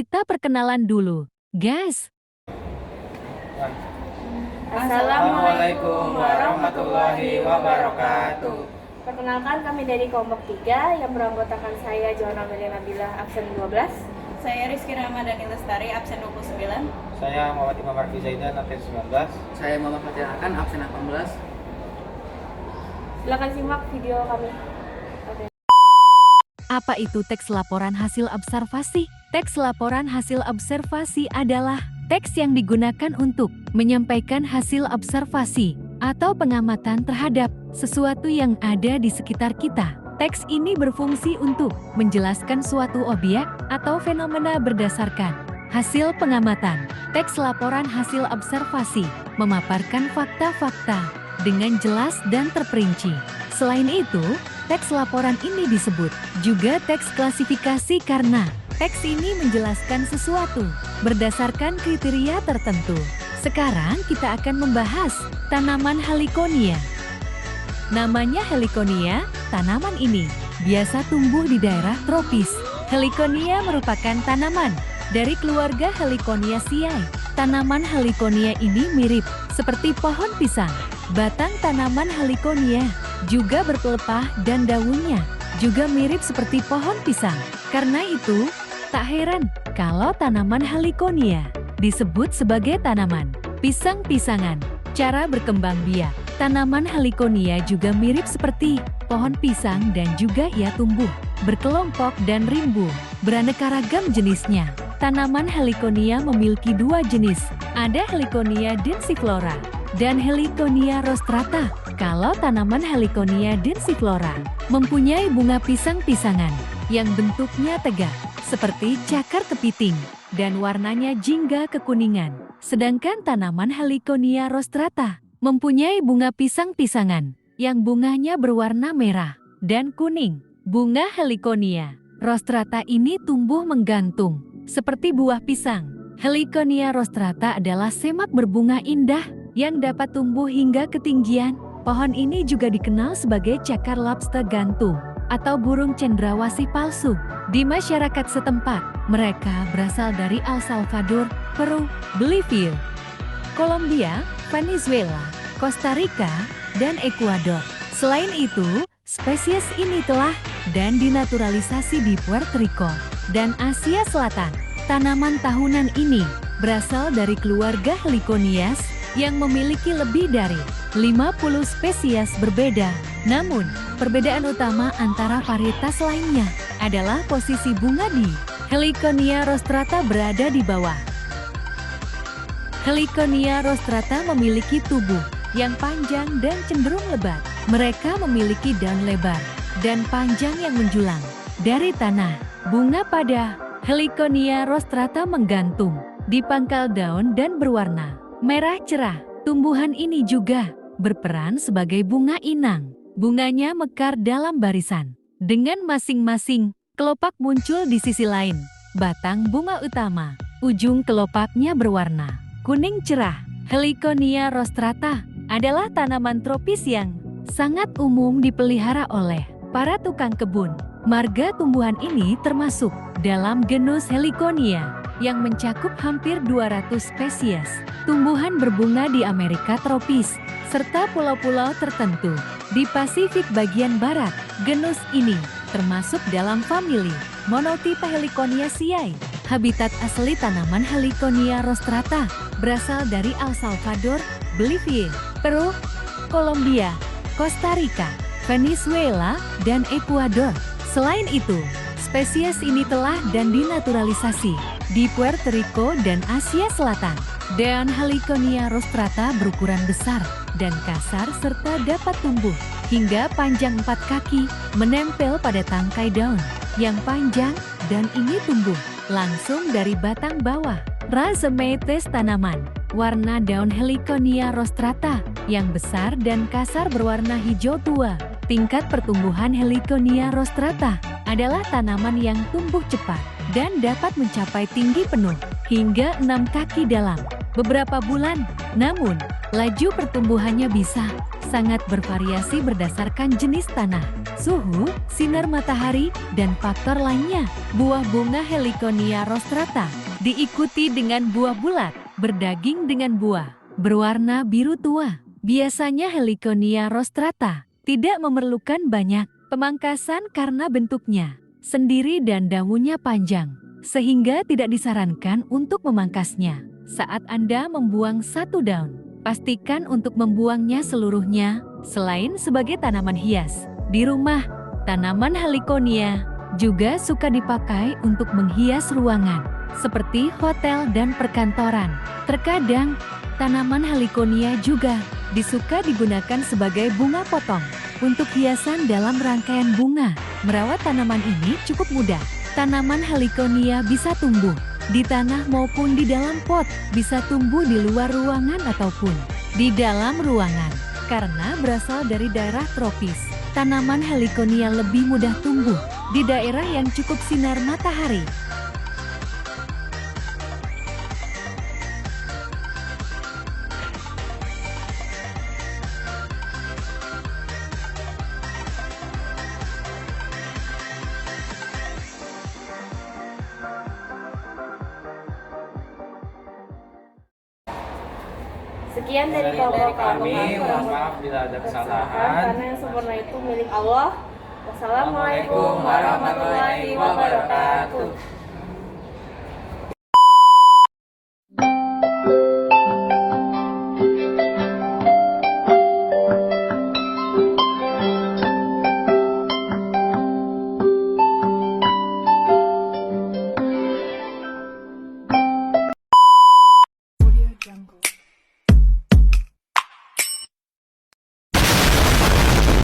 kita perkenalan dulu. Gas! Assalamualaikum warahmatullahi wabarakatuh. Perkenalkan, kami dari kelompok 3 yang beranggotakan saya Johanna Amelia Nabila absen 12. Saya Rizky Ramadhani Lestari absen 29. Saya Muhammad Imam Arfi Zaidan absen 19. Saya Muhammad Fatih Akan absen 18. Silakan simak video kami. Apa itu teks laporan hasil observasi? Teks laporan hasil observasi adalah teks yang digunakan untuk menyampaikan hasil observasi atau pengamatan terhadap sesuatu yang ada di sekitar kita. Teks ini berfungsi untuk menjelaskan suatu objek atau fenomena berdasarkan hasil pengamatan. Teks laporan hasil observasi memaparkan fakta-fakta dengan jelas dan terperinci. Selain itu, teks laporan ini disebut juga teks klasifikasi karena teks ini menjelaskan sesuatu berdasarkan kriteria tertentu. Sekarang kita akan membahas tanaman Heliconia. Namanya Heliconia, tanaman ini biasa tumbuh di daerah tropis. Heliconia merupakan tanaman dari keluarga Heliconiaceae. Tanaman Heliconia ini mirip seperti pohon pisang. Batang tanaman Heliconia juga berpelepah dan daunnya juga mirip seperti pohon pisang. Karena itu, tak heran kalau tanaman Heliconia disebut sebagai tanaman pisang-pisangan. Cara berkembang biak tanaman Heliconia juga mirip seperti pohon pisang dan juga ia tumbuh berkelompok dan rimbu, beraneka ragam jenisnya. Tanaman Heliconia memiliki dua jenis, ada Heliconia densiflora dan Heliconia rostrata. Kalau tanaman Heliconia densiflora mempunyai bunga pisang-pisangan yang bentuknya tegak seperti cakar kepiting dan warnanya jingga kekuningan. Sedangkan tanaman Heliconia rostrata mempunyai bunga pisang-pisangan yang bunganya berwarna merah dan kuning. Bunga Heliconia rostrata ini tumbuh menggantung seperti buah pisang. Heliconia rostrata adalah semak berbunga indah yang dapat tumbuh hingga ketinggian. Pohon ini juga dikenal sebagai cakar lobster gantung atau burung cendrawasih palsu. Di masyarakat setempat, mereka berasal dari El Salvador, Peru, Bolivia, Kolombia, Venezuela, Costa Rica, dan Ekuador. Selain itu, spesies ini telah dan dinaturalisasi di Puerto Rico dan Asia Selatan. Tanaman tahunan ini berasal dari keluarga Heliconias yang memiliki lebih dari 50 spesies berbeda. Namun, perbedaan utama antara varietas lainnya adalah posisi bunga di Heliconia rostrata berada di bawah. Heliconia rostrata memiliki tubuh yang panjang dan cenderung lebat. Mereka memiliki daun lebar dan panjang yang menjulang dari tanah. Bunga pada Heliconia rostrata menggantung di pangkal daun dan berwarna merah cerah. Tumbuhan ini juga berperan sebagai bunga inang. Bunganya mekar dalam barisan, dengan masing-masing kelopak muncul di sisi lain. Batang bunga utama, ujung kelopaknya berwarna kuning cerah. Heliconia rostrata adalah tanaman tropis yang sangat umum dipelihara oleh para tukang kebun. Marga tumbuhan ini termasuk dalam genus Heliconia yang mencakup hampir 200 spesies. Tumbuhan berbunga di Amerika tropis, serta pulau-pulau tertentu di Pasifik bagian barat. Genus ini termasuk dalam famili monotipe Heliconiaceae. Habitat asli tanaman Heliconia rostrata berasal dari El Salvador, Bolivia, Peru, Kolombia, Costa Rica, Venezuela, dan Ekuador. Selain itu, spesies ini telah dan dinaturalisasi di Puerto Rico dan Asia Selatan. Daun Heliconia rostrata berukuran besar dan kasar serta dapat tumbuh hingga panjang 4 kaki, menempel pada tangkai daun yang panjang dan ini tumbuh langsung dari batang bawah. Rhizomates tanaman. Warna daun Heliconia rostrata yang besar dan kasar berwarna hijau tua. Tingkat pertumbuhan Heliconia rostrata adalah tanaman yang tumbuh cepat dan dapat mencapai tinggi penuh hingga 6 kaki dalam beberapa bulan. Namun, laju pertumbuhannya bisa sangat bervariasi berdasarkan jenis tanah, suhu, sinar matahari, dan faktor lainnya. Buah bunga Heliconia rostrata diikuti dengan buah bulat, berdaging dengan buah berwarna biru tua. Biasanya Heliconia rostrata tidak memerlukan banyak pemangkasan karena bentuknya sendiri dan daunnya panjang, sehingga tidak disarankan untuk memangkasnya. Saat Anda membuang satu daun, pastikan untuk membuangnya seluruhnya. Selain sebagai tanaman hias di rumah, tanaman Heliconia juga suka dipakai untuk menghias ruangan, seperti hotel dan perkantoran. Terkadang, tanaman Heliconia juga disuka digunakan sebagai bunga potong untuk hiasan dalam rangkaian bunga. Merawat tanaman ini cukup mudah. Tanaman Heliconia bisa tumbuh di tanah maupun di dalam pot, bisa tumbuh di luar ruangan ataupun di dalam ruangan. Karena berasal dari daerah tropis, tanaman Heliconia lebih mudah tumbuh di daerah yang cukup sinar matahari. Sekian dari kelompok kami, mohon maaf bila ada kesalahan. karena yang sempurna itu milik Allah. Wassalamualaikum Assalamualaikum warahmatullahi wabarakatuh.